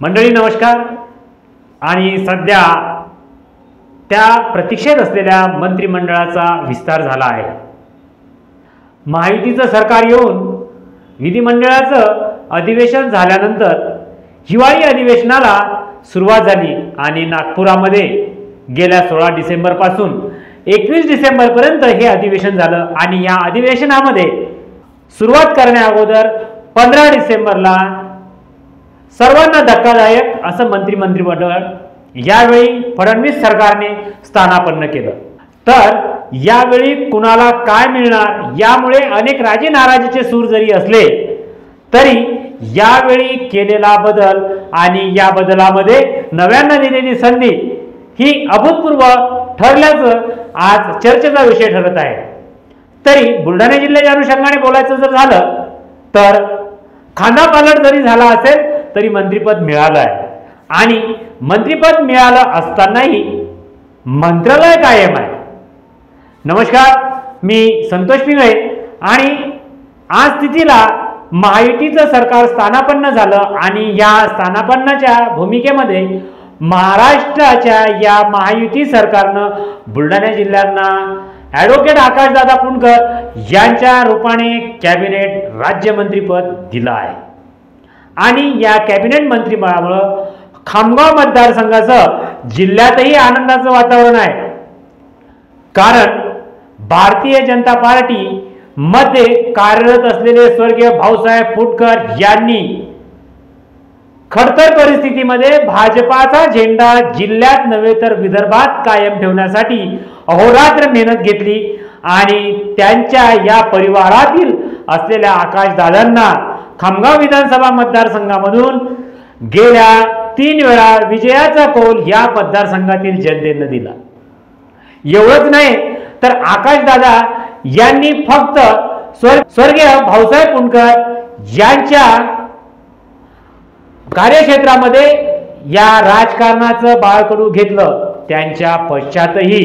मंडळी नमस्कार। आणि सध्या त्या प्रतीक्षेत असलेल्या मंत्रिमंडळाचा विस्तार झाला आहे। महायुतीचं सरकार येऊन विधिमंडळाचं अधिवेशन झाल्यानंतर हिवाळी अधिवेशनाला सुरुवात झाली आणि नागपुरामध्ये गेल्या 16 डिसेंबरपासून 21 डिसेंबरपर्यंत हे अधिवेशन झालं। आणि या अधिवेशनामध्ये सुरुवात करण्याअगोदर 15 डिसेंबरला सर्वांना धक्कादायक असं मंत्रिमंडळ यावेळी फडणवीस सरकारने स्थानापन्न केलं। तर यावेळी कुणाला काय मिळणार यामुळे अनेक राजे नाराजीचे सूर जरी असले तरी यावेळी केलेला बदल आणि या बदलामध्ये नव्यांना दिलेली संधी ही अभूतपूर्व ठरल्याचं आज चर्चेचा विषय ठरत आहे। तरी बुलढाणा जिल्ह्याच्या अनुषंगाने बोलायचं जर झालं तर खांदापालट जरी झाला असेल तरी मंत्रिपद मिळालं आहे। आणि मंत्रिपद मिळालं असतानाही मंत्रालय कायम आहे। नमस्कार, मी संतोष पिंगळे आणि आज स्थितीला महायुतीचं सरकार स्थानापन्न झालं आणि या स्थानापन्नाच्या भूमिकेमध्ये महाराष्ट्राच्या या महायुती सरकारनं बुलढाणा जिल्ह्यांना ॲडव्होकेट आकाशदादा पुणकर यांच्या रूपाने कॅबिनेट राज्यमंत्रीपद दिलं आहे। आणि या कॅबिनेट मंत्रिमंडळामुळं खामगाव मतदारसंघाचं जिल्ह्यातही आनंदाचं वातावरण आहे। कारण भारतीय जनता पार्टी मध्ये कार्यरत असलेले स्वर्गीय भाऊसाहेब पुणकर यांनी खडतर परिस्थितीमध्ये भाजपाचा झेंडा जिल्ह्यात नव्हे तर विदर्भात कायम ठेवण्यासाठी अहोरात्र मेहनत घेतली आणि त्यांच्या या परिवारातील असलेल्या आकाशदादांना खामगाव विधानसभा मतदारसंघामधून गेल्या 3 वेळा विजयाचा कौल या मतदारसंघातील जनतेने दिला। एवढंच नाही तर आकाशदादा यांनी फक्त स्वर्गीय भाऊसाहेब पुणकर यांच्या कार्यक्षेत्रामध्ये या राजकारणाचं बाळकडू घेतलं। त्यांच्या पश्चातही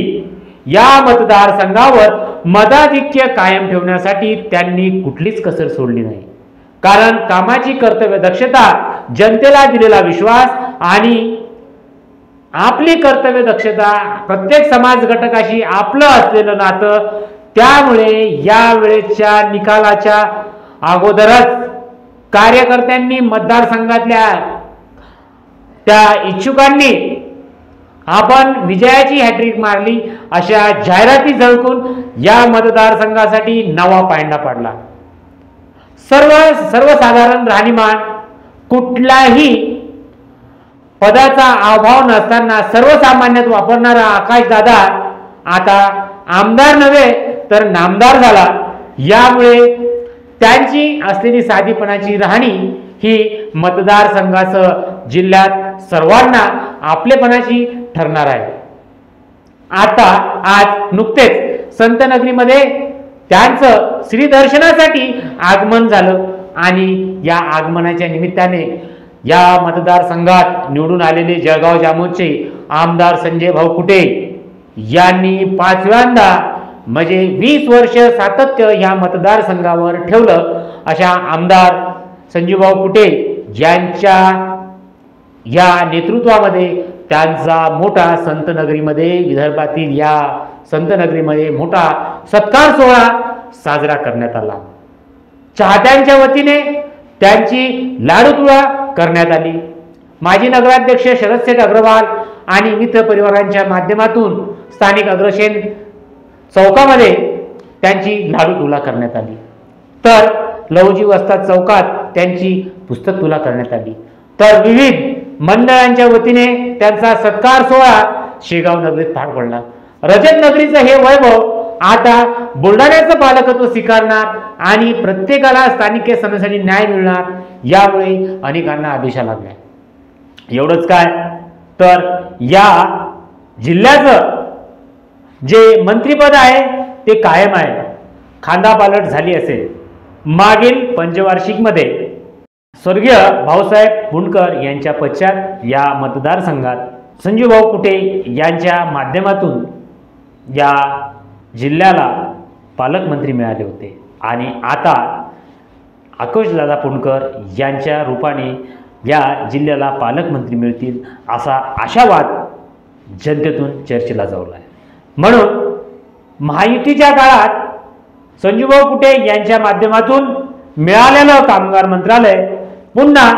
या मतदारसंघावर मताधिक्य कायम ठेवण्यासाठी त्यांनी कुठलीच कसर सोडली नाही। कारण कामाची कर्तव्य दक्षता, जनतेला दिलेला विश्वास आणि आपली कर्तव्य दक्षता, प्रत्येक समाज घटकाशी आपलं असलेलं नातं, त्यामुळे या वेळेच्या निकालाच्या अगोदरच कार्यकर्त्यांनी, मतदारसंघातल्या त्या इच्छुकांनी आपण विजयाची हॅट्रिक मारली अशा जाहिराती झळकून या मतदारसंघासाठी नवा पायंडा पाडला। सर्वसाधारण राहणीमान, कुठलाही पदाचा अभाव नसताना सर्वसामान्यात वापरणारा आकाशदादा आता आमदार नव्हे तर नामदार झाला। यामुळे त्यांची असलेली साधीपणाची राहणी ही मतदारसंघासह जिल्ह्यात सर्वांना आपलेपणाची ठरणार आहे। आता आज नुकतेच संतनगरीमध्ये त्यांचं श्रीदर्शनासाठी आगमन झालं आणि या आगमनाच्या निमित्ताने या मतदारसंघात निवडून आलेले जळगाव जामोदचे आमदार संजय भाऊ कुटे यांनी 5व्यांदा म्हणजे 20 वर्ष सातत्य या मतदारसंघावर ठेवलं। अशा आमदार संजय भाऊ कुटे यांच्या या नेतृत्वामध्ये त्यांचा मोठा संतनगरीमध्ये, विदर्भातील या संतनगरीमध्ये मोठा सत्कार सोहळा साजरा करण्यात आला। चाहत्यांच्या वतीने त्यांची लाडूतुळा करण्यात आली। माजी नगराध्यक्ष शरद अग्रवाल आणि मित्र परिवारांच्या माध्यमातून स्थानिक अग्रसेन चौकामध्ये त्यांची लाडूतुला करण्यात आली। तर लहुजी वस्ताद चौकात त्यांची पुस्तक तुला करण्यात आली। तर विविध मंडळांच्या वतीने त्यांचा सत्कार सोहळा शेगाव नगरीत पार पडला। रजत नगरीचं हे वैभव आता बुलढाण्याचं पालकत्व स्वीकारणार आणि प्रत्येकाला स्थानिक समस्यांसाठी न्याय मिळणार, यामुळे अनेकांना आदेशा लागल्या। एवढंच काय तर या जिल्ह्याचं जे मंत्रिपद आहे ते कायम आहे। खांदापालट झाली असेल मागील पंचवार्षिकमध्ये स्वर्गीय भाऊसाहेब पुणकर यांच्या पश्चात या मतदारसंघात संजय भाऊ कुटे यांच्या माध्यमातून या जिल्ह्याला पालकमंत्री मिळाले होते आणि आता आकाशदादा पुणकर यांच्या रूपाने या जिल्ह्याला पालकमंत्री मिळतील असा आशावाद जनतेतून चर्चेला जावला आहे. म्हणून महायुतीच्या काळात संजूभाऊ कुटे यांच्या माध्यमातून मिळालेलं कामगार मंत्रालय पुन्हा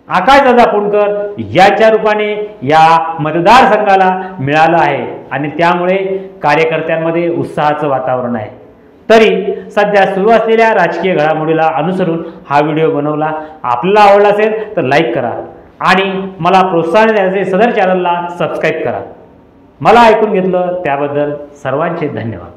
आकाशदादा पुणकर यांच्या रूपाने या मतदारसंघाला मिळालं आहे आणि त्यामुळे कार्यकर्त्यांमध्ये उत्साहाचं वातावरण आहे. तरी सध्या सुरू असलेल्या राजकीय घडामोडीला अनुसरून हा व्हिडिओ बनवला. आपल्याला आवडला असेल तर लाईक करा आणि मला प्रोत्साहन देण्याचे सदर चॅनलला सबस्क्राईब करा. मला ऐकून घेतलं त्याबद्दल सर्वांचे धन्यवाद.